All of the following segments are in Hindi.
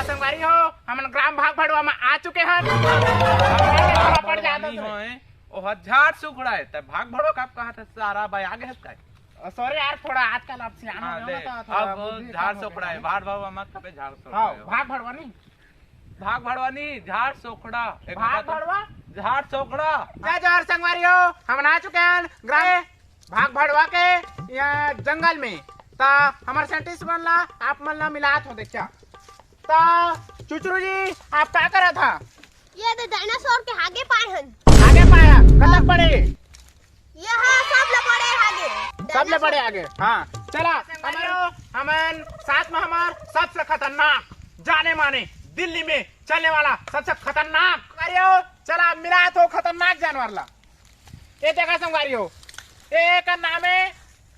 संगवारी हो हमन ग्राम भाग भड़वा में आ चुके हैं पड़ जाता है ओ हजार सुखड़ा है त भाग भड़ो कब कहा था सारा भाई आगे है का सॉरी यार थोड़ा आजकल आप सियाना हो ना तो अब झाड़ सोखड़ा है भाड़ भाव मत कबे झाड़ सोखड़ा हां भाग भड़वा नहीं भाग भड़वा नहीं झाड़ सोखड़ा भाग भड़वा झाड़ सोखड़ा जय जोहर संगवारी हो हम आ चुके हैं ग्राम भाग भड़वा के यहाँ जंगल में ता हमारे साइंटिस्ट बनला आप मनला मिलात हो देखा ता चुचरू जी आप क्या करा था ये तो डायनासोर के आगे पाए हैं आगे पाया कलक पड़े यहाँ सब लपड़े आगे सब ले पड़े आगे हाँ चला हमारो हमन साथ में हमार सबसे खतरनाक जाने माने दिल्ली में चलने वाला सबसे खतरनाक वारियो चला मिला तो खतरनाक जानवर ला ये देखा संगवारियो एक नाम है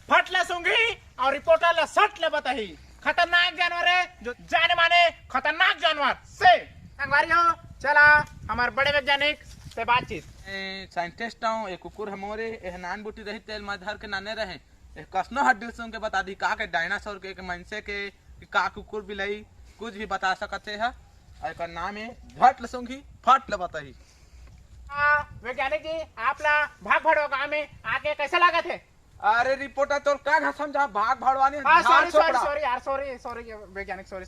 फटले सूंघी और रिपोर्टर ला सट ले बताही खतरनाक जानवर है जो जाने माने खतरनाक जानवर से संगवारियो चला हमारे बड़े वैज्ञानिक से बातचीत साइंटिस्ट हूं एक कुकुर हमोरे एहनान बूटी रही तेल मधर के नाने रहे एक कसनो हड्डी सुन के बता दी का के डायनासोर के मनसे के का कुकुर बिलाई कुछ भी बता सकते है और नाम है झट लसूंगी फट ल बताही वैज्ञानिक जी आप ला भाग भड़वा गाँव में आके कैसा लगा थे अरे रिपोर्टर तोर का समझा भाग भड़वानी सॉरी वैज्ञानिक सॉरी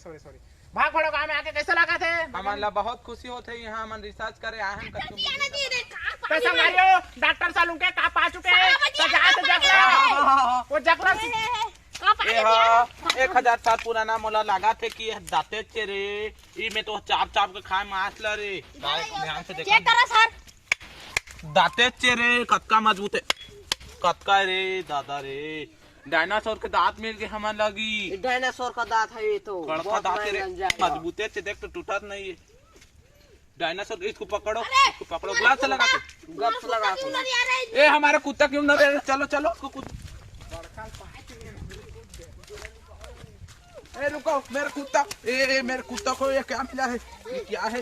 भाग भड़वा गाँव में आके कैसा लगा थे हमारा बहुत खुशी होते है यहाँ हम रिसर्च करे आए हैं कैसा मारियो डॉक्टर सालू के का पा चुके हैं तो जा से जकरा वो जकरा 1000 पुराना मोला लगा थे कि दाते चेरे ई में तो चाप चाप के खाए मांस ल रे ध्यान से देखो चेक करो सर दाते चेरे कतका मजबूत है कतका रे दादा रे डायनासोर के दांत मिल के हमार लगी डायनासोर का दांत है ये तो कड़का दांत रे मजबूत है देख तो टूटत नहीं है डायनासोर इसको पकड़ो ग्लास से लगा के गप्स लगा के ए हमारा कुत्ता क्यों ना रे चलो चलो ए रुको मेरा कुत्ता मेरे कुत्ता को ये क्या मिला है ये क्या है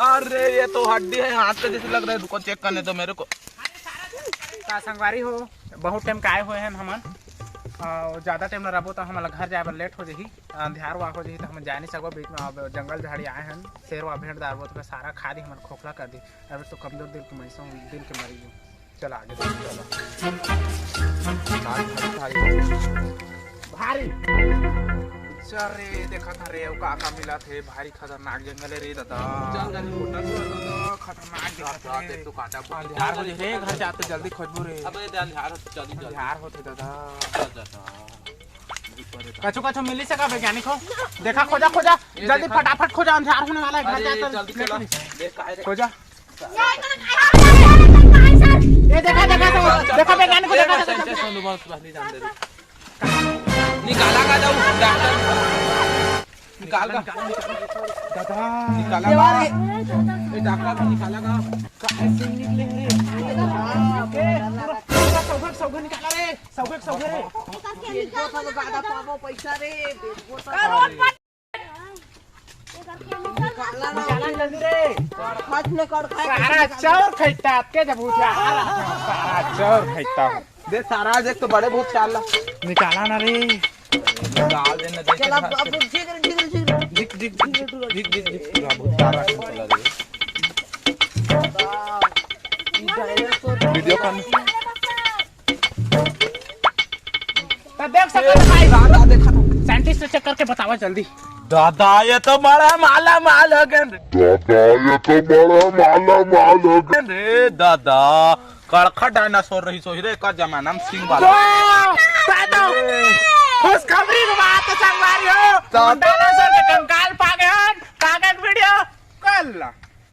अरे ये तो हड्डी है हाथ पे जैसे लग रहा है रुको चेक करने दो मेरे को का संगवारी हो बहुत टाइम का आए हुए हैं हमन और ज्यादा टाइम रहबो तो हमारा घर जाए बर लेट हो जही अंधियार हुआ हो जही तो हम जा नहीं सकबो बीच में जंगल झाड़ी आए हैं शेर वा भेड़ दारबो तो सारा खा दी हमन खोखला कर दी अब तो कमजोर दिल के मरीजों दिल के मरीजों चला आगे भारी चरे देखा था रे का मिला थे भारी खतरनाक जंगल है रे दादा खतरनाक देख तो काटा अंधियार हो रे घर जाते जल्दी खोजबो रे अबे अंधियार जल्दी अंधियार होते दादा कछु मिली सका वैज्ञानिक हो देखा खोजा जल्दी फटाफट खोजा अंधियार होने वाला है घर जाते जल्दी चला देख का है खोजा ये देखा वैज्ञानिक को देखा निकाला का जाऊ डॉक्टर निकाल का दादा निकाला का ये डॉक्टर को निकाला का कैसे निकले रे सौगन निकाला रे सौगन रे बेचो तो ज्यादा पावो पैसा रे बेचो निकाला जल्दी रे खर्च ने कर खाए सारा चौर खैता के जब उठा सारा चौर खैता दे सारा देख तो बड़े बहुत चाल निकाला ना रे डाल देना दे चल अब ठीक बहुत सारा चला रे वीडियो कॉल तो देख सकते भाई दादा देखा साइंटिस्ट से चेक करके बतावा जल्दी दादा ये तो बड़ा माला हो गए रे दादा कड़खा डायनासोर रही सोच रे का जमाना में सिंह वाला खुशखबरी की बात है संगवारी हो